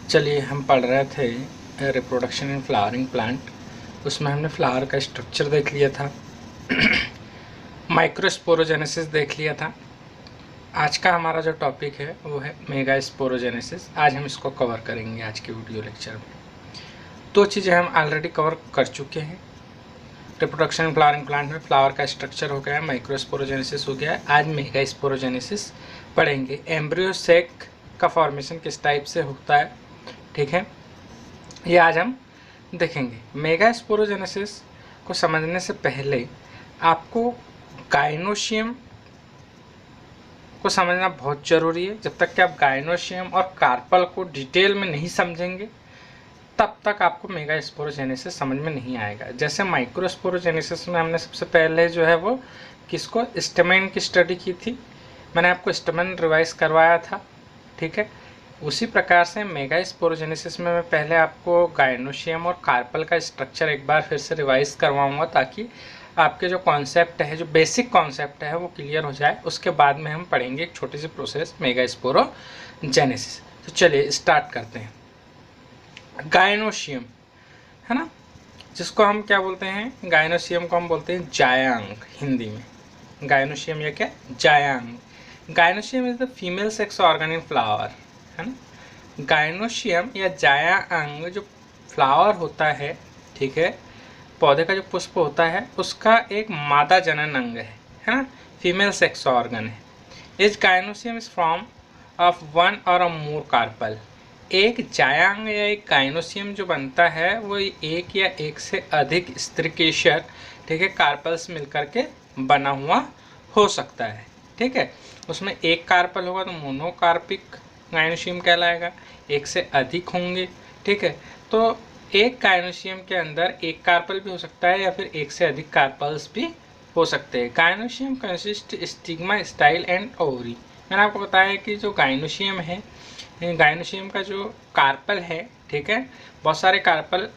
चलिए, हम पढ़ रहे थे रिप्रोडक्शन इन फ्लावरिंग प्लांट। उसमें हमने फ्लावर का स्ट्रक्चर देख लिया था, माइक्रोस्पोरोजेनेसिस देख लिया था। आज का हमारा जो टॉपिक है वो है मेगास्पोरोजेनेसिस। आज हम इसको कवर करेंगे आज के वीडियो लेक्चर में। दो चीज़ें हम ऑलरेडी कवर कर चुके हैं। रिप्रोडक्शन इन फ्लावरिंग प्लांट में फ्लावर का स्ट्रक्चर हो गया है, माइक्रोस्पोरोजेनेसिस हो गया है। आज मेगास्पोरोजेनेसिस पढ़ेंगे। एम्ब्रियो सेक का फॉर्मेशन किस टाइप से होता है, ठीक है, ये आज हम देखेंगे। मेगास्पोरोजेनेसिस को समझने से पहले आपको गाइनोशियम को समझना बहुत ज़रूरी है। जब तक कि आप गाइनोशियम और कार्पल को डिटेल में नहीं समझेंगे तब तक आपको मेगास्पोरोजेनेसिस समझ में नहीं आएगा। जैसे माइक्रोस्पोरोजेनेसिस में हमने सबसे पहले जो है वो किसको, स्टेमेन की स्टडी की थी। मैंने आपको स्टेमेन रिवाइज करवाया था, ठीक है। उसी प्रकार से मेगास्पोरोजेनेसिस में मैं पहले आपको गाइनोशियम और कार्पल का स्ट्रक्चर एक बार फिर से रिवाइज करवाऊंगा, ताकि आपके जो कॉन्सेप्ट है, जो बेसिक कॉन्सेप्ट है, वो क्लियर हो जाए। उसके बाद में हम पढ़ेंगे एक छोटी सी प्रोसेस, मेगास्पोरोजेनेसिस। तो चलिए स्टार्ट करते हैं। गाइनोशियम है ना, जिसको हम क्या बोलते हैं, गाइनोशियम को हम बोलते हैं जायांग हिंदी में। गाइनोशियम या क्या, जायांग। Gynoecium is the female sex organ in flower, है ना। गाइनोशियम या जायांग जो फ्लावर होता है, ठीक है, पौधे का जो पुष्प होता है, उसका एक मादा जनन अंग है ना, फीमेल सेक्स ऑर्गन है। इस gynoecium is form of one और अ मोर कार्पल। एक जायांग या एक गाइनोशियम जो बनता है वो एक या एक से अधिक स्त्रीकेशर, ठीक है, कार्पल्स मिलकर के बना हुआ हो सकता है, ठीक है। उसमें एक कार्पल होगा तो मोनोकार्पिक गाइनोशियम कहलाएगा, एक से अधिक होंगे, ठीक है। तो एक गाइनोशियम के अंदर एक कार्पल भी हो सकता है या फिर एक से अधिक कार्पल्स भी हो सकते हैं। Gynoecium consist stigma, style and ovary. मैंने आपको बताया कि जो गाइनोशियम है, गाइनोशियम का जो कार्पल है, ठीक है, बहुत सारे कार्पल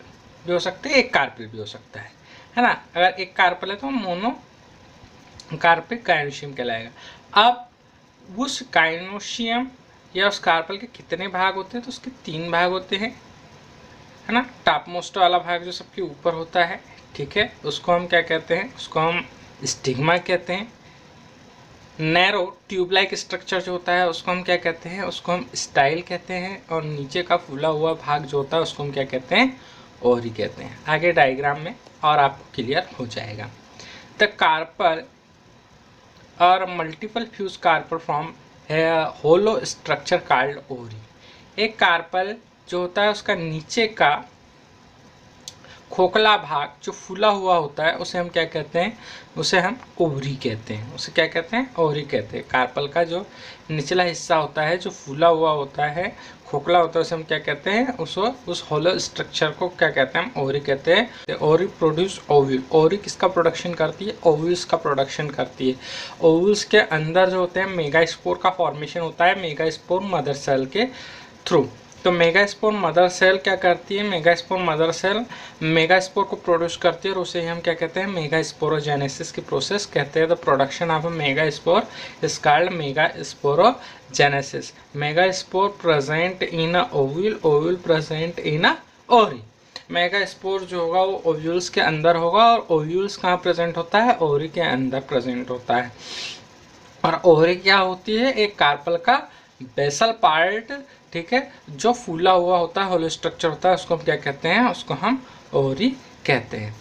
भी हो सकते हैं, एक कार्पल भी हो सकता है ना। अगर एक कार्पल है तो मोनो कार्पिक गाइनोशियम कहलाएगा। अब उस गाइनोशियम या उस कार्पल के कितने भाग होते हैं, तो उसके 3 भाग होते हैं, है ना। टॉप मोस्ट वाला भाग जो सबके ऊपर होता है, ठीक है, उसको हम क्या कहते हैं, उसको हम स्टिग्मा कहते हैं। नैरो ट्यूब लाइक स्ट्रक्चर जो होता है उसको हम क्या कहते हैं, उसको हम स्टाइल कहते हैं। और नीचे का फूला हुआ भाग जो होता है उसको हम क्या कहते हैं, ओरी कहते हैं। आगे डायग्राम में और आपको क्लियर हो जाएगा। द कार्पल और मल्टीपल फ्यूज कार्पल फ्रॉम है होलो स्ट्रक्चर कॉल्ड ओरी। एक कार्पल जो होता है उसका नीचे का खोखला भाग जो फूला हुआ होता है उसे हम क्या कहते हैं, उसे हम ओवरी कहते हैं। उसे क्या कहते हैं, ओवरी कहते हैं। कार्पल का जो निचला हिस्सा होता है, जो फूला हुआ होता है, खोखला होता है, उसे हम क्या कहते हैं, उस होलो स्ट्रक्चर को क्या कहते हैं, हम ओवरी कहते हैं। Ovary produce ovule. ओवरी किसका प्रोडक्शन करती है, ओव्यूल्स का प्रोडक्शन करती है। ओव्यूल्स के अंदर जो होते हैं मेगास्पोर का फॉर्मेशन होता है, मेगास्पोर मदर सेल के थ्रू। तो मेगास्पोर मदर सेल क्या करती है, मेगास्पोर मदर सेल मेगास्पोर को प्रोड्यूस करती है और उसे हम क्या कहते हैं, मेगास्पोरोजेनेसिस की प्रोसेस कहते हैं। The production of a megaspore is called megasporogenesis. Megaspore present in a ovule, ovule present in a ovary. Megaspore जो होगा वो ओव्यूल्स के अंदर होगा, और ओव्यूल्स कहाँ प्रेजेंट होता है, ओरी के अंदर प्रेजेंट होता है। और ओरी क्या होती है, एक कार्पल का बेसल पार्ट, ठीक है, जो फूला हुआ होता है, होलो स्ट्रक्चर होता है, उसको हम क्या कहते हैं, उसको हम ओरी कहते हैं।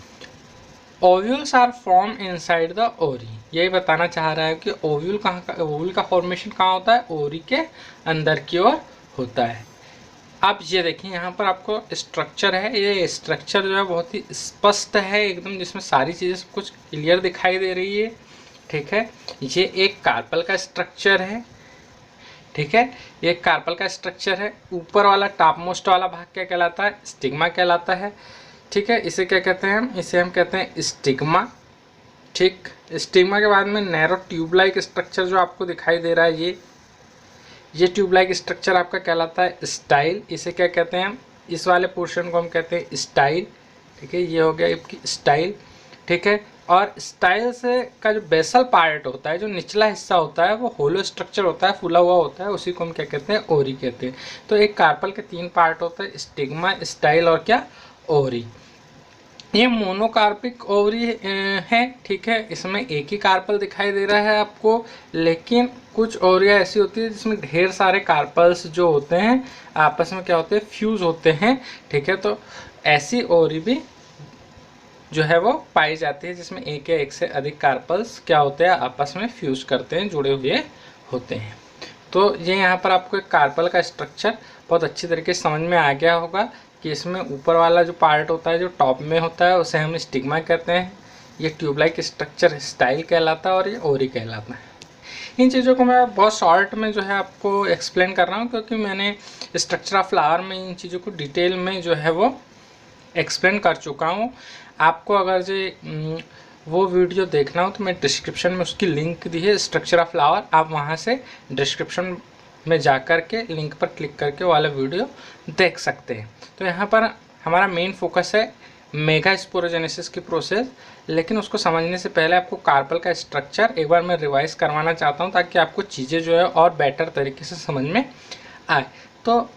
Ovules are form inside the ovary. यही बताना चाह रहा है कि ओव्यूल कहाँ का, ओव्यूल का फॉर्मेशन कहाँ होता है, ओरी के अंदर की ओर होता है। अब ये देखिए यहाँ पर आपको स्ट्रक्चर है, ये स्ट्रक्चर जो है बहुत ही स्पष्ट है एकदम, जिसमें सारी चीज़ें सब कुछ क्लियर दिखाई दे रही है, ठीक है। ये एक कार्पल का स्ट्रक्चर है, ठीक है, ये कार्पल का स्ट्रक्चर है। ऊपर वाला टॉप मोस्ट वाला भाग क्या कहलाता है, स्टिग्मा कहलाता है, ठीक है। इसे क्या कहते हैं हम, इसे हम कहते हैं स्टिग्मा, ठीक। स्टिग्मा के बाद में नैरो ट्यूब लाइक स्ट्रक्चर जो आपको दिखाई दे रहा है, ये ट्यूब लाइक स्ट्रक्चर आपका कहलाता है स्टाइल। इसे क्या कहते हैं हम, इस वाले पोर्शन को हम कहते हैं स्टाइल, ठीक है। ये हो गया आपकी स्टाइल, ठीक है। और स्टाइल से का जो बेसल पार्ट होता है, जो निचला हिस्सा होता है, वो होलो स्ट्रक्चर होता है, फूला हुआ होता है, उसी को हम क्या कहते हैं, ओरी कहते हैं। तो एक कार्पल के 3 पार्ट होते हैं, स्टिग्मा, स्टाइल और क्या, ओरी। ये मोनोकार्पिक ओवरी है, ठीक है। इसमें एक ही कार्पल दिखाई दे रहा है आपको, लेकिन कुछ ओवरियाँ ऐसी होती है जिसमें ढेर सारे कार्पल्स जो होते हैं आपस में क्या होते हैं, फ्यूज होते हैं, ठीक है। तो ऐसी ओवरी भी जो है वो पाई जाती है जिसमें एक या एक से अधिक कार्पल्स क्या होते हैं, आपस में फ्यूज करते हैं, जुड़े हुए होते हैं। तो ये यहाँ पर आपको एक कार्पल का स्ट्रक्चर बहुत अच्छी तरीके से समझ में आ गया होगा कि इसमें ऊपर वाला जो पार्ट होता है, जो टॉप में होता है, उसे हम स्टिग्मा कहते हैं। ये ट्यूबलाइक स्ट्रक्चर स्टाइल कहलाता है और ये ओरी कहलाता है। इन चीज़ों को मैं बहुत शॉर्ट में जो है आपको एक्सप्लेन कर रहा हूँ, क्योंकि मैंने स्ट्रक्चर ऑफ फ्लावर में इन चीज़ों को डिटेल में जो है वो एक्सप्लेन कर चुका हूँ। आपको अगर जो वो वीडियो देखना हो तो मैं डिस्क्रिप्शन में उसकी लिंक दी है, स्ट्रक्चर ऑफ फ्लावर, आप वहाँ से डिस्क्रिप्शन में जा कर के लिंक पर क्लिक करके वो वाला वीडियो देख सकते हैं। तो यहाँ पर हमारा मेन फोकस है मेगा स्पोरोजेनेसिस की प्रोसेस, लेकिन उसको समझने से पहले आपको कार्पल का स्ट्रक्चर एक बार मैं रिवाइज करवाना चाहता हूँ, ताकि आपको चीज़ें जो है और बेटर तरीके से समझ में आए। तो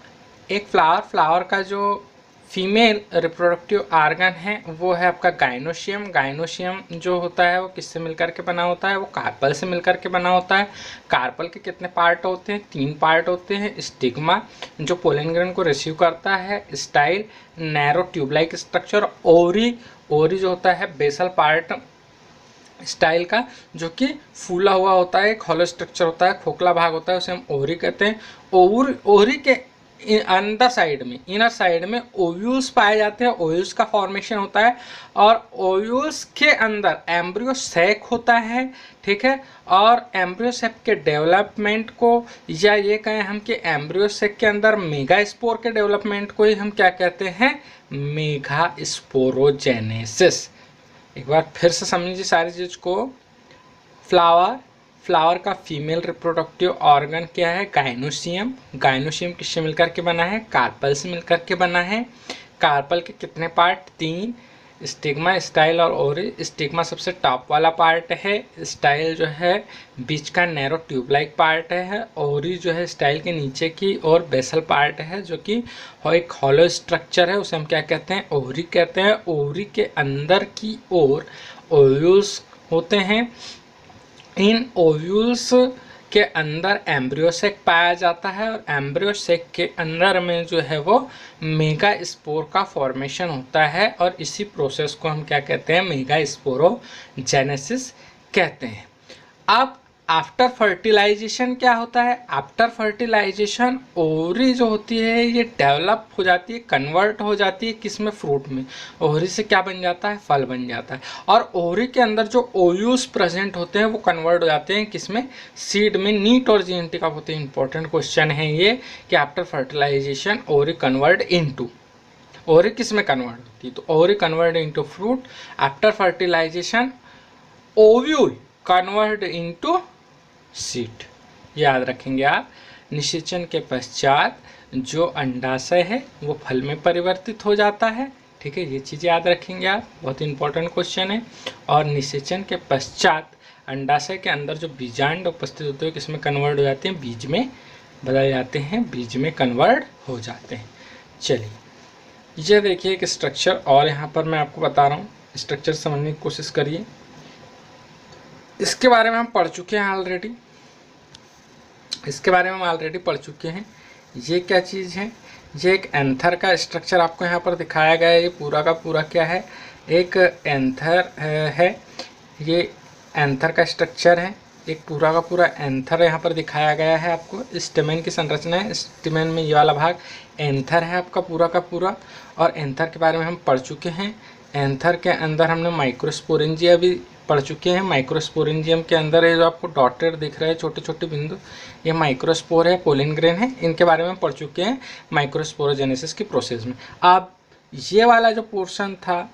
एक फ्लावर का जो फीमेल रिप्रोडक्टिव आर्गन है वो है आपका गाइनोशियम। गाइनोशियम जो होता है वो किससे मिलकर के बना होता है, वो कार्पल से मिलकर के बना होता है। कार्पल के कितने पार्ट होते हैं, 3 पार्ट होते हैं। स्टिग्मा जो पोलन ग्रेन को रिसीव करता है, स्टाइल नैरो ट्यूबलाइक स्ट्रक्चर, ओरी जो होता है बेसल पार्ट स्टाइल का, जो कि फूला हुआ होता है, एक हॉलो स्ट्रक्चर होता है, खोखला भाग होता है, उसे हम ओरी कहते हैं। ओरी के अंदर साइड में, इनर साइड में ओव्यूल्स पाए जाते हैं, ओव्यूल्स का फॉर्मेशन होता है, और ओव्यूल्स के अंदर एम्ब्रियो सैक होता है, ठीक है। और एम्ब्रियो सैक के डेवलपमेंट को, या ये कहें हम कि एम्ब्रियो सैक के अंदर मेगा स्पोर के डेवलपमेंट को ही हम क्या कहते हैं, मेगा स्पोरोजेनेसिस। एक बार फिर से समझिए सारी चीज़ को। फ्लावर का फीमेल रिप्रोडक्टिव ऑर्गन क्या है, गाइनोशियम। गाइनोशियम किससे मिलकर के बना है, कार्पल से मिलकर के बना है। कार्पल के कितने पार्ट, 3, स्टिग्मा, स्टाइल और ओरी। स्टिग्मा सबसे टॉप वाला पार्ट है, स्टाइल जो है बीच का नैरो ट्यूबलाइक पार्ट है, ओरी जो है स्टाइल के नीचे की और बेसल पार्ट है, जो कि एक हॉलो स्ट्रक्चर है, उसे हम क्या कहते हैं, ओरी कहते हैं। ओरी के अंदर की ओर ओव्यूल्स होते हैं। इन ओव्यूल्स के अंदर एम्ब्रियो सैक पाया जाता है, और एम्ब्रियो सैक के अंदर में जो है वो मेगा स्पोर का फॉर्मेशन होता है, और इसी प्रोसेस को हम क्या कहते हैं, मेगा स्पोरोजेनेसिस कहते हैं। अब आफ्टर फर्टिलाइजेशन क्या होता है, आफ्टर फर्टिलाइजेशन ओवरी जो होती है ये डेवलप हो जाती है, कन्वर्ट हो जाती है किस में, फ्रूट में। ओवरी से क्या बन जाता है, फल बन जाता है। और ओवरी के अंदर जो ओव्यूल्स प्रेजेंट होते हैं वो कन्वर्ट हो जाते हैं किस में, सीड में। नीट और जीएनटी का बहुत ही इंपॉर्टेंट क्वेश्चन है ये कि after fertilization ovary convert into, ovary किस में कन्वर्ट होती है, तो ovary convert into fruit. After fertilization ovule convert into seed, याद रखेंगे आप। निषेचन के पश्चात जो अंडाशय है वो फल में परिवर्तित हो जाता है, ठीक है। ये चीज़ याद रखेंगे आप, बहुत इंपॉर्टेंट क्वेश्चन है। और निषेचन के पश्चात अंडाशय के अंदर जो बीजांड उपस्थित होते हैं किसमें कन्वर्ट हो जाते हैं, बीज में बदल जाते हैं, बीज में कन्वर्ट हो जाते हैं। चलिए ये देखिए एक स्ट्रक्चर और यहाँ पर मैं आपको बता रहा हूँ, स्ट्रक्चर समझने की कोशिश करिए। इसके बारे में हम पढ़ चुके हैं ऑलरेडी, इसके बारे में हम ऑलरेडी पढ़ चुके हैं। ये क्या चीज़ है, ये एक एंथर का स्ट्रक्चर आपको यहाँ पर दिखाया गया है। ये पूरा का पूरा क्या है, एक एंथर है, ये एंथर का स्ट्रक्चर है, एक पूरा का पूरा एंथर यहाँ पर दिखाया गया है आपको। स्टेमेन की संरचना है, स्टेमेन में ये वाला भाग एंथर है आपका पूरा का पूरा। और एंथर के बारे में हम पढ़ चुके हैं। एंथर के अंदर हमने माइक्रोस्पोरेंजिया भी पढ़ चुके हैं। माइक्रोस्पोरेंजियम के अंदर ये जो आपको डॉटेड दिख रहे हैं छोटे छोटे बिंदु, ये माइक्रोस्पोर है, पोलन ग्रेन है, इनके बारे में हम पढ़ चुके हैं माइक्रोस्पोरोजेनेसिस की प्रोसेस में। अब ये वाला जो पोर्शन था,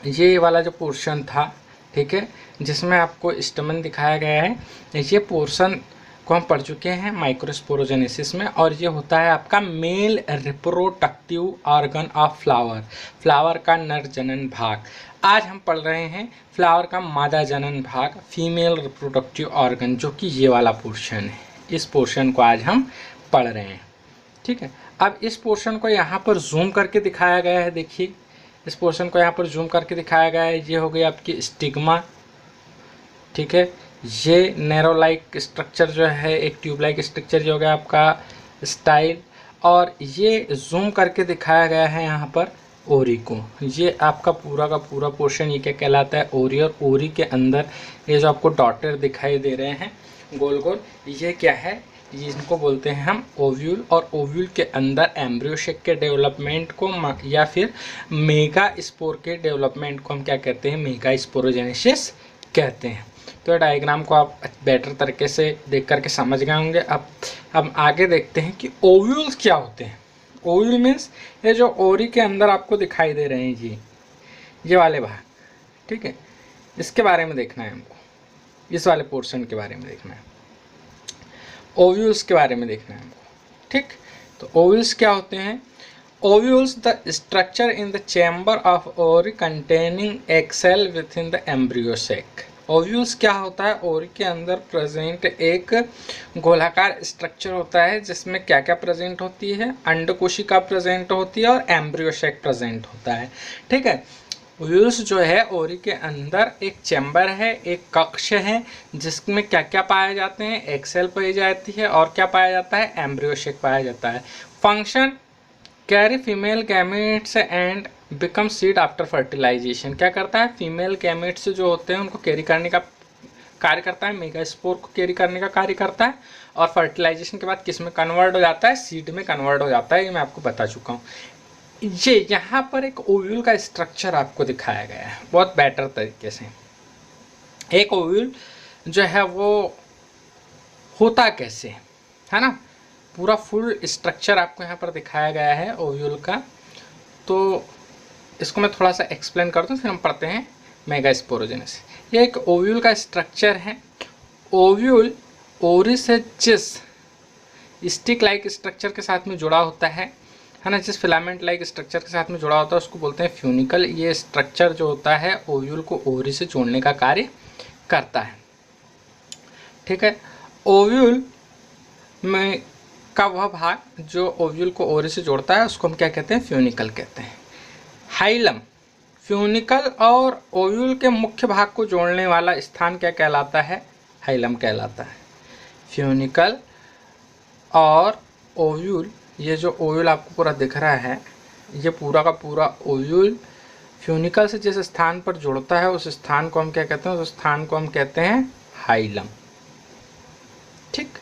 ये वाला जो पोर्शन था, ठीक है, जिसमें आपको स्टमन दिखाया गया है, ये पोर्शन को हम पढ़ चुके हैं माइक्रोस्पोरोजेनेसिस में, और ये होता है आपका male reproductive organ of flower, flower का नर जनन भाग। आज हम पढ़ रहे हैं फ्लावर का मादा जनन भाग, फीमेल रिप्रोडक्टिव ऑर्गन, जो कि ये वाला पोर्शन है। इस पोर्शन को आज हम पढ़ रहे हैं, ठीक है। अब इस पोर्शन को यहाँ पर जूम करके दिखाया गया है, देखिए इस पोर्शन को यहाँ पर जूम करके दिखाया गया है। ये हो गई आपकी स्टिग्मा, ठीक है। ये नैरो लाइक स्ट्रक्चर जो है, एक ट्यूब लाइक स्ट्रक्चर, ये हो गया आपका स्टाइल, और ये जूम करके दिखाया गया है यहाँ पर ओरी को। ये आपका पूरा का पूरा पोर्शन ये क्या कहलाता है, ओरी। और ओरी के अंदर ये जो आपको डॉटर दिखाई दे रहे हैं गोल गोल, ये क्या है, ये इनको बोलते हैं हम ओव्यूल। और ओव्यूल के अंदर एम्ब्रियो शेक के डेवलपमेंट को या फिर मेगा स्पोर के डेवलपमेंट को हम क्या कहते हैं, मेगा स्पोरोजेनेसिस कहते हैं। तो डायग्राम को आप बेटर तरीके से देख करके समझ गए होंगे। अब आगे देखते हैं कि ओव्यूल्स क्या होते हैं। ओव्यूल मीन्स ये जो ओरी के अंदर आपको दिखाई दे रहे हैं जी, ये वाले भाग, ठीक है, इसके बारे में देखना है हमको, इस वाले पोर्शन के बारे में देखना है, ओव्यूल्स के बारे में देखना है हमको, ठीक। तो ओव्यूल्स क्या होते हैं, ovules the structure in the chamber of ovary containing egg cell within the embryo sac. Ovules क्या होता है, ओरी के अंदर प्रेजेंट एक गोलाकार स्ट्रक्चर होता है जिसमें क्या क्या प्रेजेंट होती है, अंडकोशिका प्रेजेंट होती है और एम्ब्रियो सेक प्रेजेंट होता है, ठीक है। ओव्यूल्स जो है ओरी के अंदर एक चैम्बर है, एक कक्ष है, जिसमें क्या क्या पाए जाते हैं, एग सेल पाई जाती है और क्या पाया जाता है, एम्ब्रियो सेक पाया जाता है। Function carry female gametes and become seed after fertilization. क्या करता है, फीमेल गैमेट्स जो होते हैं उनको कैरी करने का कार्य करता है, मेगास्पोर को कैरी करने का कार्य करता है, और फर्टिलाइजेशन के बाद किस में कन्वर्ट हो जाता है, सीड में कन्वर्ट हो जाता है। ये मैं आपको बता चुका हूँ। ये यहाँ पर एक ओव्यूल का स्ट्रक्चर आपको दिखाया गया है बहुत बेटर तरीके से। एक ओव्यूल जो है वो होता कैसे है ना, पूरा फुल स्ट्रक्चर आपको यहाँ पर दिखाया गया है ओव्यूल का। तो इसको मैं थोड़ा सा एक्सप्लेन कर दूँ, फिर हम पढ़ते हैं मेगास्पोरोजेनेसिस। ये एक ओव्यूल का स्ट्रक्चर है। ओव्यूल ओरी से जिस स्टिक लाइक स्ट्रक्चर के साथ में जुड़ा होता है ना, जिस फिलामेंट लाइक स्ट्रक्चर के साथ में जुड़ा होता है उसको बोलते हैं फ्यूनिकल। ये स्ट्रक्चर जो होता है ओव्यूल को ओवरी से जोड़ने का कार्य करता है, ठीक है। ओव्यूल में का वह भाग जो ओव्यूल को ओवरी से जोड़ता है उसको हम क्या कहते हैं, फ्यूनिकल कहते हैं। हाइलम, फ्यूनिकल और ओव्यूल के मुख्य भाग को जोड़ने वाला स्थान क्या कहलाता है, हाइलम कहलाता है। फ्यूनिकल और ओव्यूल, ये जो ओव्यूल आपको पूरा दिख रहा है, ये पूरा का पूरा ओव्यूल फ्यूनिकल से जिस स्थान पर जुड़ता है उस स्थान को हम क्या कहते हैं, उस स्थान को हम कहते हैं हाइलम, ठीक।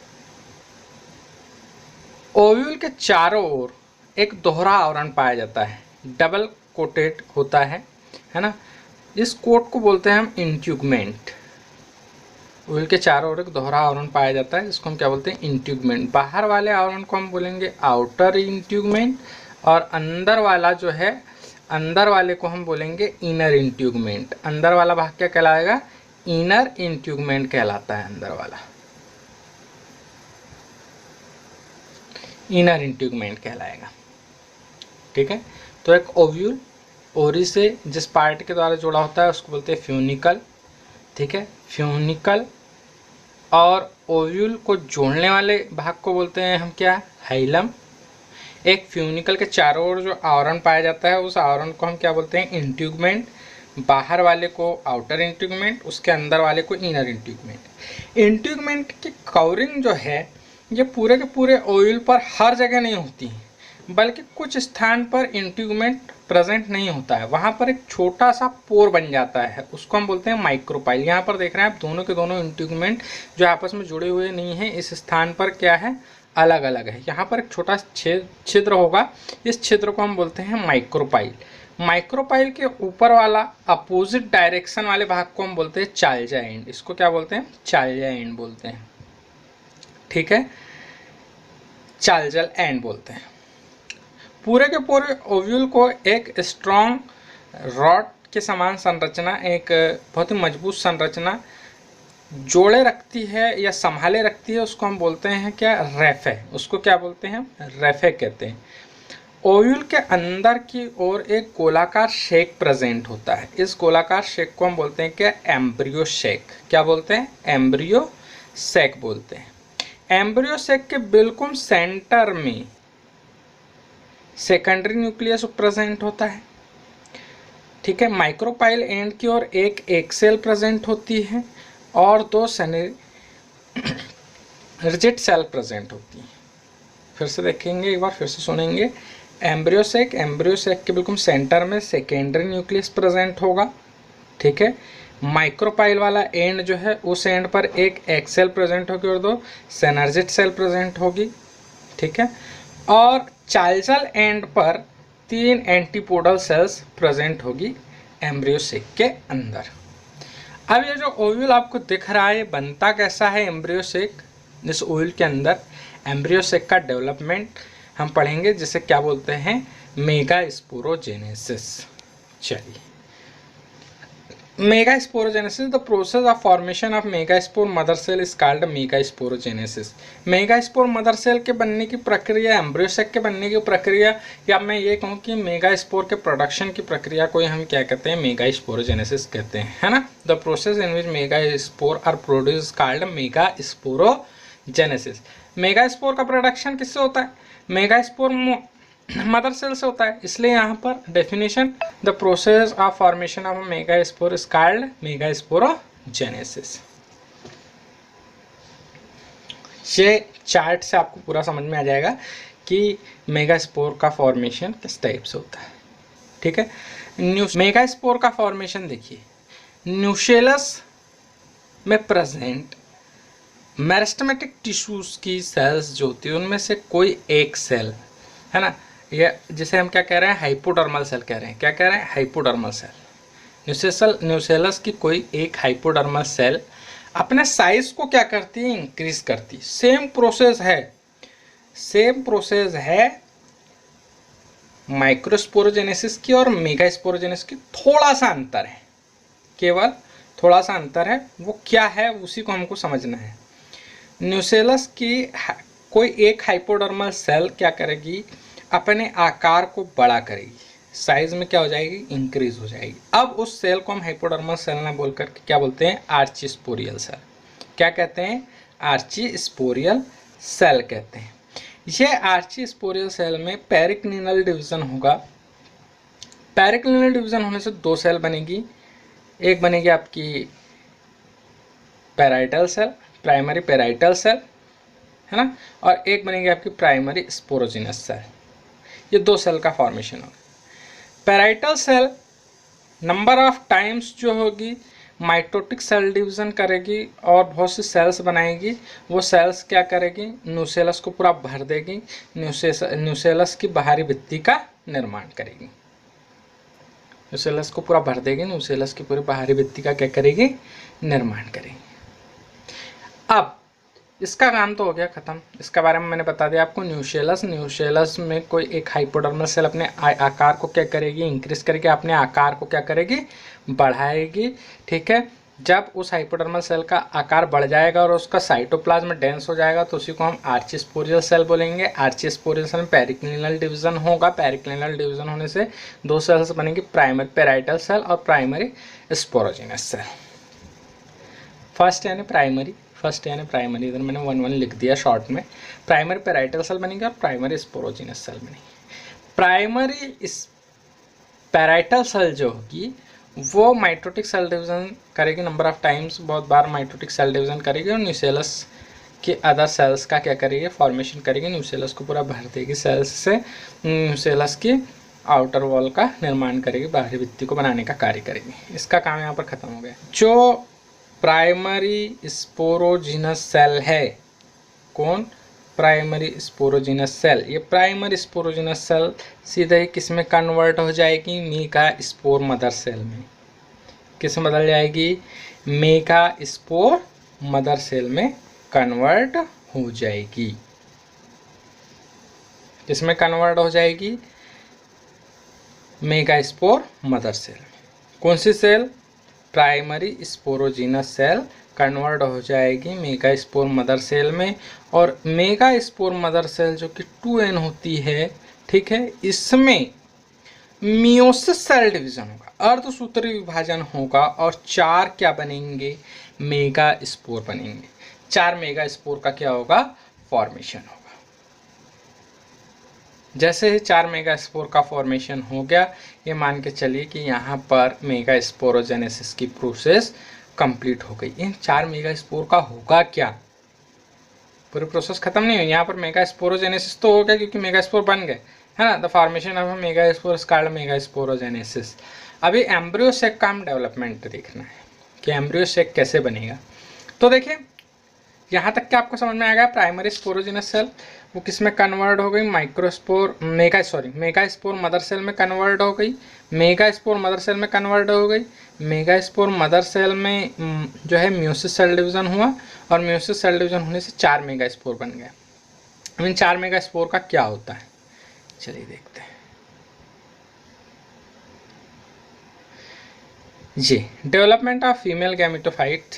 ओव्यूल के चारों ओर एक दोहरा आवरण पाया जाता है, डबल कोटेड होता है ना। इस कोट को बोलते हैं हम इंट्यूगमेंट। ओव्यूल के चारों ओर एक दोहरा आवरण पाया जाता है, इसको हम क्या बोलते हैं, इंट्यूगमेंट। बाहर वाले आवरण को हम बोलेंगे आउटर इंट्यूगमेंट, और अंदर वाला जो है, अंदर वाले को हम बोलेंगे इनर इंट्यूगमेंट। अंदर वाला भाग क्या कहलाएगा, इनर इंट्यूगमेंट कहलाता है अंदर वाला, इनर इंट्यूगमेंट कहलाएगा, ठीक है। तो एक ओव्यूल ओरी से जिस पार्ट के द्वारा जुड़ा होता है उसको बोलते हैं फ्यूनिकल, ठीक है। फ्यूनिकल और ओव्यूल को जोड़ने वाले भाग को बोलते हैं हम क्या, हाइलम। एक फ्यूनिकल के चारों ओर जो आवरण पाया जाता है उस आवरण को हम क्या बोलते हैं, इंट्यूगमेंट। बाहर वाले को आउटर इंट्यूगमेंट, उसके अंदर वाले को इनर इंट्यूगमेंट। इंट्यूगमेंट की कवरिंग जो है ये पूरे के पूरे ओव्यूल पर हर जगह नहीं होती, बल्कि कुछ स्थान पर इंट्यूगमेंट प्रेजेंट नहीं होता है, वहाँ पर एक छोटा सा पोर बन जाता है, उसको हम बोलते हैं माइक्रोपाइल। यहाँ पर देख रहे हैं आप दोनों के दोनों इंट्यूगमेंट जो आपस में जुड़े हुए नहीं हैं, इस स्थान पर क्या है, अलग अलग है। यहाँ पर एक छोटा छिद्र होगा, इस छिद्र को हम बोलते हैं माइक्रोपाइल। माइक्रोपाइल के ऊपर वाला अपोजिट डायरेक्शन वाले भाग को हम बोलते हैं चाल्जा एंड। इसको क्या बोलते हैं, चाल्जा एंड बोलते हैं, ठीक है, चाल्जल एंड बोलते हैं। पूरे के पूरे ओव्यूल को एक स्ट्रॉन्ग रॉड के समान संरचना, एक बहुत ही मजबूत संरचना जोड़े रखती है या संभाले रखती है, उसको हम बोलते हैं क्या, रेफे। उसको क्या बोलते हैं, रेफे कहते हैं। ओव्यूल के अंदर की ओर एक गोलाकार शेक प्रेजेंट होता है। इस गोलाकार शेक को हम बोलते हैं क्या, एम्ब्रियो शेक। क्या बोलते हैं, एम्ब्रियो शेक बोलते हैं। एम्ब्रियो सेक के बिल्कुल सेंटर में सेकेंडरी न्यूक्लियस प्रेजेंट होता है। ठीक है, माइक्रोपाइल एंड की ओर एक एक्सेल प्रेजेंट होती है और दो रिजिड सेल प्रेजेंट होती है। फिर से देखेंगे, एक बार फिर से सुनेंगे। एम्ब्रियो सेक के बिल्कुल सेंटर में सेकेंडरी न्यूक्लियस प्रेजेंट होगा। ठीक है, माइक्रोपाइल वाला एंड जो है, उस एंड पर एक एक्सेल प्रेजेंट होगी और दो सिनर्जिड सेल प्रेजेंट होगी। ठीक है, और चाइल्जल एंड पर 3 एंटीपोडल सेल्स प्रेजेंट होगी एम्ब्रियो सेक के अंदर। अब ये जो ओव्यूल आपको दिख रहा है, ये बनता कैसा है एम्ब्रियो सेक। इस ओव्यूल के अंदर एम्ब्रियो सेक का डेवलपमेंट हम पढ़ेंगे, जिसे क्या बोलते हैं, मेगास्पोरोजेनेसिस। चलिए, megasporogenesis, the process of formation of megaspore mother cell is called megasporogenesis. Megaspore mother cell के बनने की प्रक्रिया, एम्ब्रियो सेक के बनने की प्रक्रिया, या मैं ये कहूँ कि मेगास्पोर के प्रोडक्शन की प्रक्रिया को हम क्या कहते हैं, मेगास्पोरोजेनेसिस कहते हैं, है ना। The process in which megaspore are produce called megasporogenesis. Megaspore का प्रोडक्शन किससे होता है, मेगास्पोर मदर सेल से होता है। इसलिए यहाँ पर definition, the process of formation of megaspore is called megasporogenesis. ये चार्ट से आपको पूरा समझ में आ जाएगा कि मेगास्पोर का फॉर्मेशन किस टाइप से होता है। ठीक है, मेगास्पोर का फॉर्मेशन देखिए, न्यूशेलस में प्रेजेंट मेरिस्टेमेटिक टिश्यूज की सेल्स जो होती है, उनमें से कोई एक सेल, है ना, ये जिसे हम क्या कह रहे हैं, हाइपोडर्मल सेल कह रहे हैं। क्या कह रहे हैं, हाइपोडर्मल सेल। न्यूसेलस की कोई एक हाइपोडर्मल सेल अपने साइज को क्या करती है, इंक्रीज करती है। सेम प्रोसेस है माइक्रोस्पोरोजेनेसिस की और मेगास्पोरोजेनेसिस की। थोड़ा सा अंतर है, केवल थोड़ा सा अंतर है। वो क्या है, उसी को हमको समझना है। न्यूसेलस की कोई एक हाइपोडर्मल सेल क्या करेगी, अपने आकार को बड़ा करेगी, साइज में क्या हो जाएगी, इंक्रीज हो जाएगी। अब उस सेल को हम हाइपोडर्मल सेल ना बोलकर क्या बोलते हैं, आर्चीस्पोरियल सेल। क्या कहते हैं, आर्चीस्पोरियल सेल कहते हैं। यह आर्चीस्पोरियल सेल में पेरिक्लिनल डिवीजन होगा। पेरिक्लिनल डिवीजन होने से दो सेल बनेगी, एक बनेगी आपकी parietal cell, primary parietal cell, है ना, और एक बनेगी आपकी प्राइमरी स्पोरोजिनस सेल। ये दो सेल का फॉर्मेशन होगा। Parietal cell number of times जो होगी माइटोटिक सेल डिवीजन करेगी और बहुत सी सेल्स बनाएगी। वो सेल्स क्या करेगी, न्यूसेलस को पूरा भर देगी, न्यूसेलस की बाहरी भित्ति का निर्माण करेगी। न्यूसेलस को पूरा भर देगी, न्यूसेलस की पूरी बाहरी भित्ति का क्या करेगी, निर्माण करेगी। अब इसका काम तो हो गया खत्म, इसके बारे में मैंने बता दिया आपको। न्यूसेलस में कोई एक हाइपोडर्मल सेल अपने आकार को क्या करेगी, इंक्रीज करके अपने आकार को क्या करेगी, बढ़ाएगी। ठीक है, जब उस हाइपोडर्मल सेल का आकार बढ़ जाएगा और उसका साइटोप्लाज्म डेंस हो जाएगा तो उसी को हम आर्चीस्पोरियल सेल बोलेंगे। आर्चीस्पोरियल सेल में पेरिक्लिनल डिवीजन होगा। पेरिक्लिनल डिवीजन होने से दो सेल्स बनेंगी, प्राइमरी पैराइटल सेल और प्राइमरी स्पोरोजिनस सेल। फर्स्ट यानी प्राइमरी, इधर मैंने 1 लिख दिया शॉर्ट में। प्राइमरी पैराइटल सेल बनेगी और प्राइमरी स्पोरोजिनस सेल बनेगी। प्राइमरी पैराइटल सेल जो होगी वो माइटोटिक सेल डिवीजन करेगी, नंबर ऑफ टाइम्स, बहुत बार माइटोटिक सेल डिवीजन करेगी और न्यूसेलस के अदर सेल्स का क्या करेगी, फॉर्मेशन करेगी। न्यूसेलस को पूरा भर देगी सेल्स से, न्यूसेलस की आउटर वॉल का निर्माण करेगी, बाहरी भित्ति को बनाने का कार्य करेगी। इसका काम यहाँ पर खत्म हो गया। जो प्राइमरी स्पोरोजिनस सेल है, कौन, प्राइमरी स्पोरोजिनस सेल। ये प्राइमरी स्पोरोजिनस सेल सीधे ही किस में कन्वर्ट हो जाएगी, मेगास्पोर मदर सेल में। किस में बदल जाएगी, मेगास्पोर मदर सेल में कन्वर्ट हो जाएगी। किसमें कन्वर्ट हो जाएगी, मेगास्पोर मदर सेल। कौन सी cell, primary sporogenous cell convert हो जाएगी मेगास्पोर मदर सेल में, और मेगास्पोर मदर सेल जो कि 2n होती है, ठीक है, इसमें मियोसिस सेल डिवीजन होगा, अर्धसूत्री विभाजन होगा, और 4 क्या बनेंगे, मेगास्पोर बनेंगे। 4 मेगास्पोर का क्या होगा, फॉर्मेशन होगा। जैसे ही 4 मेगास्पोर का फॉर्मेशन हो गया, ये मान के चलिए कि यहाँ पर मेगास्पोरोजेनेसिस की प्रोसेस कंप्लीट हो गई। इन 4 मेगास्पोर का होगा क्या, पूरी प्रोसेस खत्म नहीं हुई, यहाँ पर मेगास्पोरोजेनेसिस तो हो गया क्योंकि मेगास्पोर बन गए, है ना। The formation of megaspore is called megasporogenesis. अभी एम्ब्रियो सेक का हम डेवलपमेंट देखना है कि एम्ब्रियो सेक कैसे बनेगा। तो देखिए यहाँ तक क्या आपको समझ में आ गया, प्राइमरी स्पोरोजिनस सेल वो किस में कन्वर्ट हो गई, मेगास्पोर मदर सेल में कन्वर्ट हो गई, मेगास्पोर मदर सेल में कन्वर्ट हो गई, मेगास्पोर मदर सेल में जो है मियोसिस सेल डिवीजन हुआ, और मियोसिस सेल डिवीजन होने से 4 मेगास्पोर बन गया। इन 4 मेगास्पोर का क्या होता है, चलिए देखते हैं। जी, डेवलपमेंट ऑफ फीमेल गैमेटोफाइट,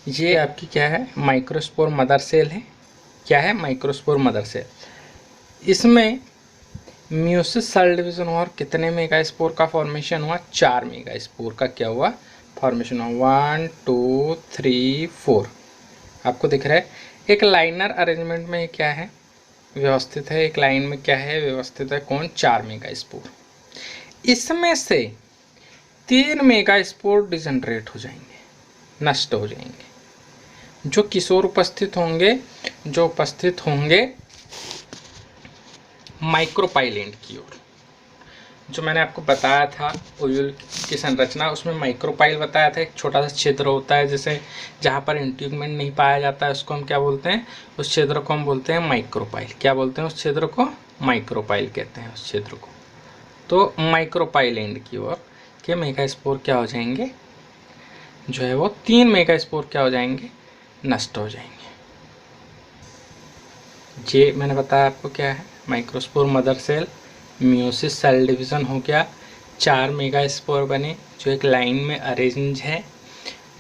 ये आपकी क्या है, माइक्रोस्पोर मदर सेल है। क्या है, माइक्रोस्पोर मदर सेल। इसमें मियोसिस सेल डिवीजन हुआ और कितने मेगास्पोर का फॉर्मेशन हुआ, 4 मेगास्पोर का क्या हुआ, फॉर्मेशन हुआ। 1 2 3 4 आपको दिख रहा है। एक लाइनर अरेंजमेंट में क्या है, व्यवस्थित है, एक लाइन में क्या है, व्यवस्थित है, कौन, 4 मेगास्पोर। इसमें से 3 मेगास्पोर डिजनरेट हो जाएंगे, नष्ट हो जाएंगे। जो किशोर उपस्थित होंगे माइक्रोपाइल एंड की ओर। जो मैंने आपको बताया था ओव्यूल की संरचना, उसमें माइक्रोपाइल बताया था, एक छोटा सा छिद्र होता है जैसे जहाँ पर इंट्यूगमेंट नहीं पाया जाता है, उसको हम क्या बोलते हैं, उस छिद्र को हम बोलते हैं माइक्रोपाइल। क्या बोलते हैं उस छिद्र को, माइक्रोपाइल कहते हैं उस छिद्र को। तो माइक्रोपाइल एंड की ओर के मेगास्पोर क्या हो जाएंगे, जो है वो 3 मेगास्पोर क्या हो जाएंगे, नष्ट हो जाएंगे। ये मैंने बताया आपको क्या है, microspore mother cell, meiosis cell division हो गया, 4 मेगास्पोर बने जो एक लाइन में अरेंज है,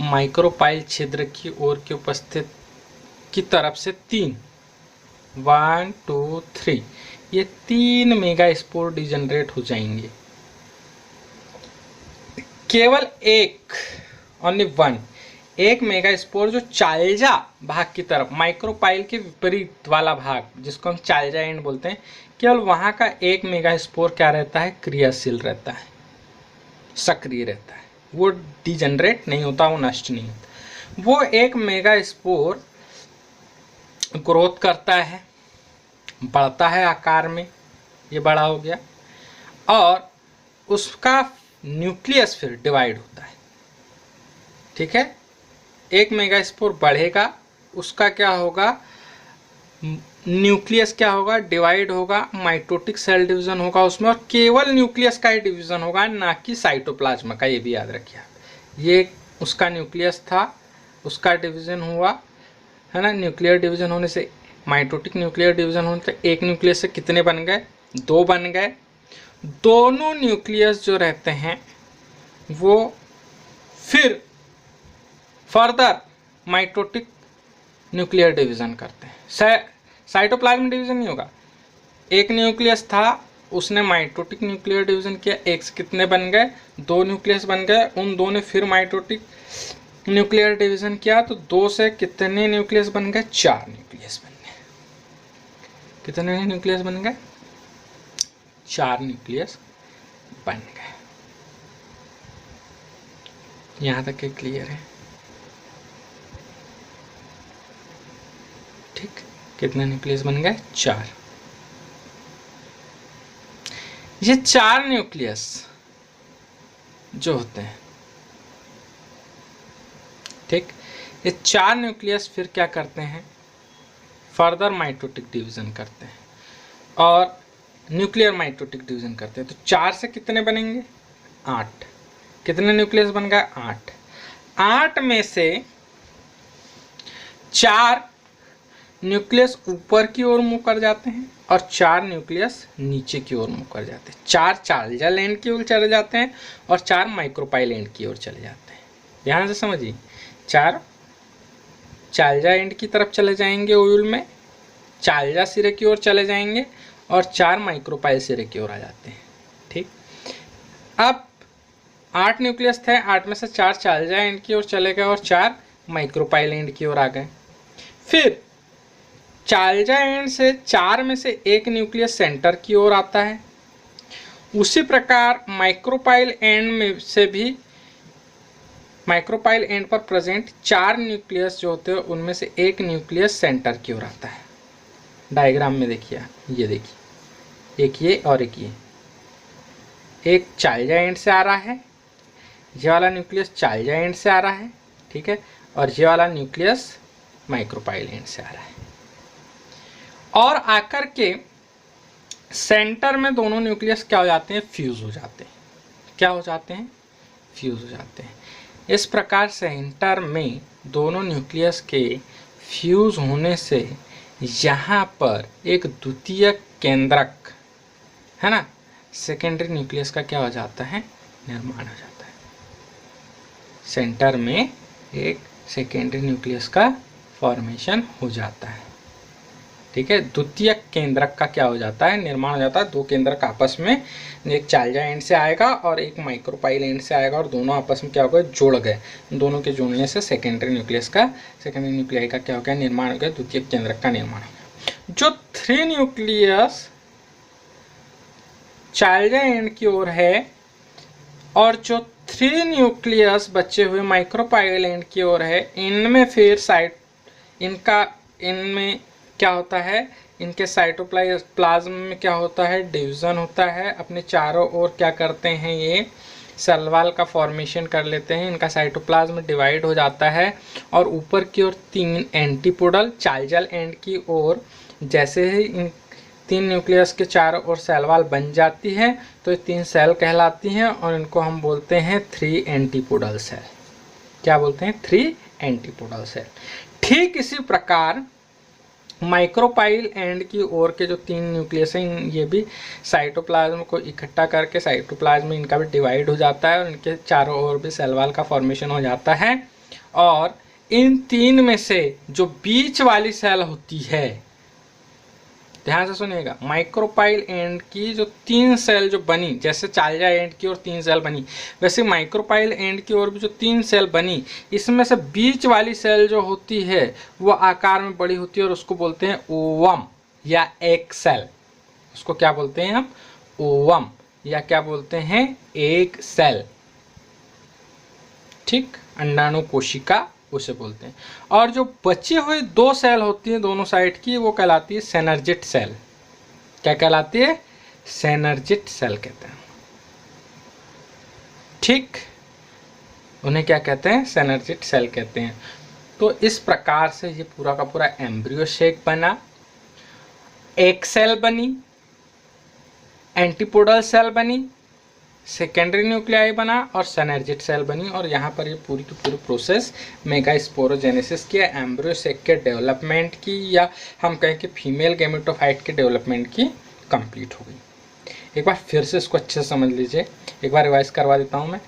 माइक्रोपाइल छिद्र की ओर के उपस्थित की तरफ से 3 1 2 3 ये 3 मेगास्पोर डिजनरेट हो जाएंगे। केवल एक मेगास्पोर जो चाल्जा भाग की तरफ, माइक्रोपाइल के विपरीत वाला भाग जिसको हम चाल्जा एंड बोलते हैं, केवल वहाँ का 1 मेगास्पोर क्या रहता है, क्रियाशील रहता है, सक्रिय रहता है, वो डिजनरेट नहीं होता, वो नष्ट नहीं होता। वो 1 मेगास्पोर ग्रोथ करता है, बढ़ता है आकार में, ये बड़ा हो गया, और उसका न्यूक्लियस फिर डिवाइड होता है। ठीक है, 1 मेगास्पोर बढ़ेगा, उसका क्या होगा, न्यूक्लियस क्या होगा, डिवाइड होगा, माइटोटिक सेल डिवीजन होगा उसमें, और केवल न्यूक्लियस का ही डिवीजन होगा, ना कि साइटोप्लाज्म का। ये भी याद रखिए, ये उसका न्यूक्लियस था, उसका डिवीजन हुआ, है ना। न्यूक्लियर डिवीजन होने से, माइटोटिक न्यूक्लियर डिवीजन होने से 1 न्यूक्लियस से कितने बन गए, 2 बन गए। दोनों न्यूक्लियस जो रहते हैं वो फिर फर्दर माइटोटिक न्यूक्लियर डिवीजन करते हैं। साइटोप्लाज्म डिवीजन नहीं होगा। 1 न्यूक्लियस था, उसने माइटोटिक न्यूक्लियर डिवीजन किया, 1 से कितने बन गए, 2 न्यूक्लियस बन गए, उन 2 ने फिर माइटोटिक न्यूक्लियर डिवीजन किया, तो 2 से कितने न्यूक्लियस बन गए, 4 न्यूक्लियस बन गए। कितने न्यूक्लियस बन गए, 4 न्यूक्लियस बन गए। यहाँ तक के क्लियर है, ठीक। कितने न्यूक्लियस बन गए, 4। ये 4 न्यूक्लियस जो होते हैं, ठीक, ये 4 न्यूक्लियस फिर क्या करते हैं, फर्दर माइटोटिक डिवीजन करते हैं और न्यूक्लियर माइटोटिक डिवीजन करते हैं। तो 4 से कितने बनेंगे, 8। कितने न्यूक्लियस बन गए, 8। 8 में से 4 न्यूक्लियस ऊपर की ओर मूव कर जाते हैं और 4 न्यूक्लियस नीचे की ओर मूव कर जाते हैं। 4 चाल्जा एंड की ओर चले जाते हैं और 4 माइक्रोपाइल एंड की ओर चले जाते हैं। ध्यान से समझिए, 4 चालजा एंड की तरफ चले जाएंगे ओव्यूल में, चालजा सिरे की ओर चले जाएंगे और 4 माइक्रोपाइल सिरे की ओर आ जाते हैं। ठीक, अब 8 न्यूक्लियस थे, 8 में से 4 चालजा एंड की ओर चले गए और 4 माइक्रोपाइल एंड की ओर आ गए। फिर चालजा एंड से 4 में से 1 न्यूक्लियस सेंटर की ओर आता है। उसी प्रकार माइक्रोपाइल एंड में से भी, माइक्रोपाइल एंड पर प्रेजेंट 4 न्यूक्लियस जो होते हैं उनमें से 1 न्यूक्लियस सेंटर की ओर आता है। डायग्राम में देखिए, ये देखिए, एक ये और एक ये, एक चालजा एंड से आ रहा है, ये वाला न्यूक्लियस चालजा एंड से आ रहा है, ठीक है, और ये वाला न्यूक्लियस माइक्रोपाइल एंड से आ रहा है। और आकर के सेंटर में दोनों न्यूक्लियस क्या हो जाते हैं, फ्यूज हो जाते हैं। क्या हो जाते हैं, फ्यूज हो जाते हैं। इस प्रकार सेंटर में दोनों न्यूक्लियस के फ्यूज होने से यहाँ पर एक द्वितीयक केंद्रक है ना, सेकेंडरी न्यूक्लियस का क्या हो जाता है, निर्माण हो जाता है। सेंटर में एक सेकेंडरी न्यूक्लियस का फॉर्मेशन हो जाता है। ठीक है, द्वितीयक केंद्रक का क्या हो जाता है, निर्माण हो जाता है। दो केंद्रक आपस में, एक चालजा एंड से आएगा और एक माइक्रोपाइल एंड से आएगा और दोनों आपस में क्या हो गए, जुड़ गए। दोनों के जुड़ने से सेकेंडरी न्यूक्लियस का, सेकेंडरी न्यूक्लियाई का क्या हो गया, निर्माण हो गया, द्वितीयक केंद्रक का निर्माण हो गया। जो 3 न्यूक्लियस चालजा एंड की ओर है और जो 3 न्यूक्लियस बचे हुए माइक्रोपाइल एंड की ओर है, इनमें फिर इनमें क्या होता है, इनके साइटोप्लाज्म में क्या होता है, डिवीजन होता है। अपने चारों ओर क्या करते हैं, ये सेल वॉल का फॉर्मेशन कर लेते हैं। इनका साइटोप्लाज्म डिवाइड हो जाता है और ऊपर की ओर 3 एंटीपोडल चालजल एंड की ओर, जैसे ही इन 3 न्यूक्लियस के चारों ओर सेल वॉल बन जाती है तो ये 3 सेल कहलाती हैं और इनको हम बोलते हैं 3 एंटीपोडल सेल। क्या बोलते हैं, 3 एंटीपोडल सेल। ठीक इसी प्रकार माइक्रोपाइल एंड की ओर के जो 3 न्यूक्लियस हैं, ये भी साइटोप्लाज्म को इकट्ठा करके साइटोप्लाज्म में इनका भी डिवाइड हो जाता है और इनके चारों ओर भी सेल वॉल का फॉर्मेशन हो जाता है। और इन 3 में से जो बीच वाली सेल होती है, ध्यान से सुनिएगा, माइक्रोपाइल एंड की जो 3 सेल जो बनी, जैसे चालजा एंड की ओर 3 सेल बनी, वैसे माइक्रोपाइल एंड की ओर भी जो 3 सेल बनी, इसमें से बीच वाली सेल जो होती है वो आकार में बड़ी होती है और उसको बोलते हैं ओवम या एक सेल। उसको क्या बोलते हैं हम, ओवम या क्या बोलते हैं, एक सेल। ठीक, अंडाणु कोशिका उसे बोलते हैं। और जो बची हुई 2 सेल होती हैं दोनों साइड की, वो कहलाती है सेनर्जिट सेल। क्या कहलाती है, सेनर्जिट सेल कहते हैं। ठीक, उन्हें क्या कहते हैं, सेनर्जिट सेल कहते हैं। तो इस प्रकार से ये पूरा का पूरा एम्ब्रियो शेक बना, एक सेल बनी, एंटीपोडल सेल बनी, सेकेंडरी न्यूक्लियाई बना और सेनर्जिट सेल बनी। और यहाँ पर ये पूरी की पूरी प्रोसेस मेगास्पोरोजेनेसिस की, एम्ब्रियो सेक के डेवलपमेंट की, या हम कहें कि फीमेल गैमेटोफाइट के डेवलपमेंट की कंप्लीट हो गई। एक बार फिर से इसको अच्छे से समझ लीजिए, एक बार रिवाइज करवा देता हूँ मैं।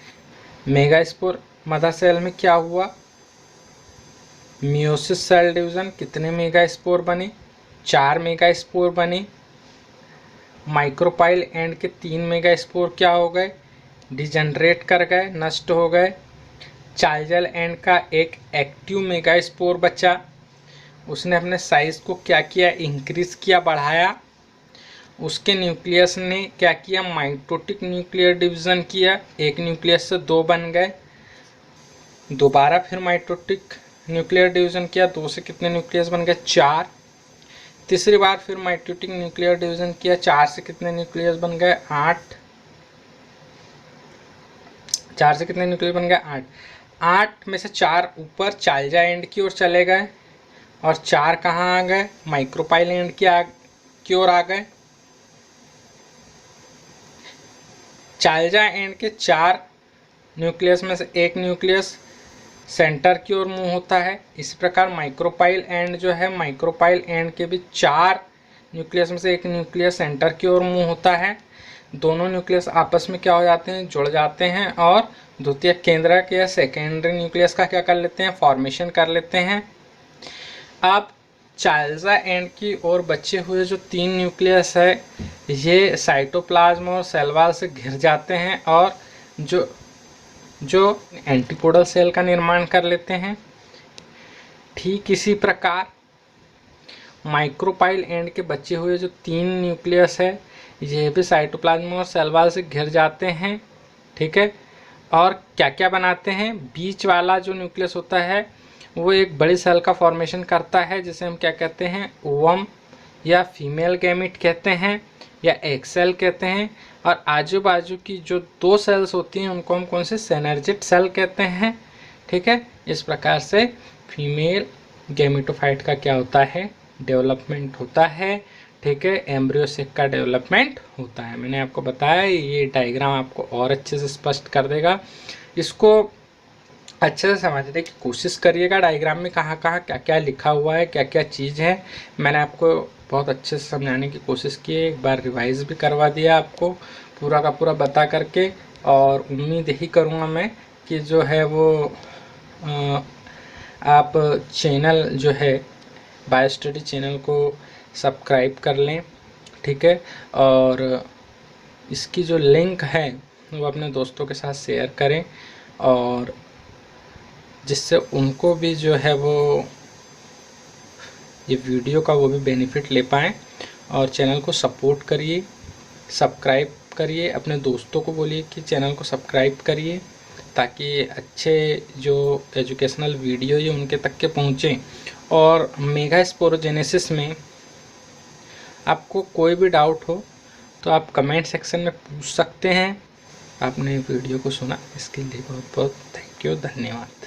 मेगास्पोर मदर सेल में क्या हुआ, मियोसिस सेल डिवीजन, कितने मेगास्पोर बने, 4 मेगास्पोर बने। माइक्रोपाइल एंड के 3 मेगास्पोर क्या हो गए, डिजनरेट कर गए, नष्ट हो गए। चालजल एंड का एक एक्टिव मेगास्पोर बचा, उसने अपने साइज को क्या किया, इंक्रीज किया, बढ़ाया। उसके न्यूक्लियस ने क्या किया, माइटोटिक न्यूक्लियर डिवीजन किया, एक न्यूक्लियस से 2 बन गए। दोबारा फिर माइटोटिक न्यूक्लियर डिवीजन किया, 2 से कितने न्यूक्लियस बन गए, 4। तीसरी बार फिर माइटोटिक न्यूक्लियर डिवीजन किया, 4 से कितने न्यूक्लियस बन गए, 8। 4 से कितने न्यूक्लियस बन गए, 8। 8 में से 4 ऊपर चालजा एंड की ओर चले गए और 4 कहाँ आ गए, माइक्रोपाइल एंड की ओर आ गए। चालजा एंड के 4 न्यूक्लियस में से एक न्यूक्लियस सेंटर की ओर मूव होता है। इस प्रकार माइक्रोपाइल एंड जो है, माइक्रोपाइल एंड के भी 4 न्यूक्लियस में से एक न्यूक्लियस सेंटर की ओर मूव होता है। दोनों न्यूक्लियस आपस में क्या हो जाते हैं, जुड़ जाते हैं और द्वितीय केंद्रक या सेकेंडरी न्यूक्लियस का क्या कर लेते हैं, फॉर्मेशन कर लेते हैं। अब चाइल्जा एंड की ओर बचे हुए जो 3 न्यूक्लियस है ये साइटोप्लाज्म और सेल वॉल से घिर जाते हैं और जो एंटीपोडल सेल का निर्माण कर लेते हैं। ठीक इसी प्रकार माइक्रोपाइल एंड के बचे हुए जो 3 न्यूक्लियस है ये भी साइटोप्लाज्म और सेल वॉल से घिर जाते हैं। ठीक है, और क्या क्या बनाते हैं, बीच वाला जो न्यूक्लियस होता है वो एक बड़ी सेल का फॉर्मेशन करता है जिसे हम क्या कहते हैं, ओवम या फीमेल गैमिट कहते हैं या एग सेल कहते हैं। और आजू बाजू की जो 2 सेल्स होती हैं उनको हम कौन से, सिनर्जिड सेल कहते हैं। ठीक है, इस प्रकार से फीमेल गैमेटोफाइट का क्या होता है, डेवलपमेंट होता है। ठीक है, एम्ब्रियो सेक का डेवलपमेंट होता है। मैंने आपको बताया, ये डायग्राम आपको और अच्छे से स्पष्ट कर देगा। इसको अच्छे से समझने की कोशिश करिएगा। डायग्राम में कहाँ कहाँ क्या क्या लिखा हुआ है, क्या क्या चीज़ है, मैंने आपको बहुत अच्छे से समझाने की कोशिश की है। एक बार रिवाइज भी करवा दिया आपको पूरा का पूरा बता करके। और उम्मीद यही करूँगा मैं कि जो है वो आप चैनल जो है बायो स्टडी चैनल को सब्सक्राइब कर लें। ठीक है, और इसकी जो लिंक है वो अपने दोस्तों के साथ शेयर करें और जिससे उनको भी जो है वो ये वीडियो का वो भी बेनिफिट ले पाएँ। और चैनल को सपोर्ट करिए, सब्सक्राइब करिए, अपने दोस्तों को बोलिए कि चैनल को सब्सक्राइब करिए ताकि अच्छे जो एजुकेशनल वीडियो ये उनके तक के पहुँचें। और मेगास्पोरोजेनेसिस में आपको कोई भी डाउट हो तो आप कमेंट सेक्शन में पूछ सकते हैं। आपने वीडियो को सुना इसके लिए बहुत बहुत थैंक यू, धन्यवाद।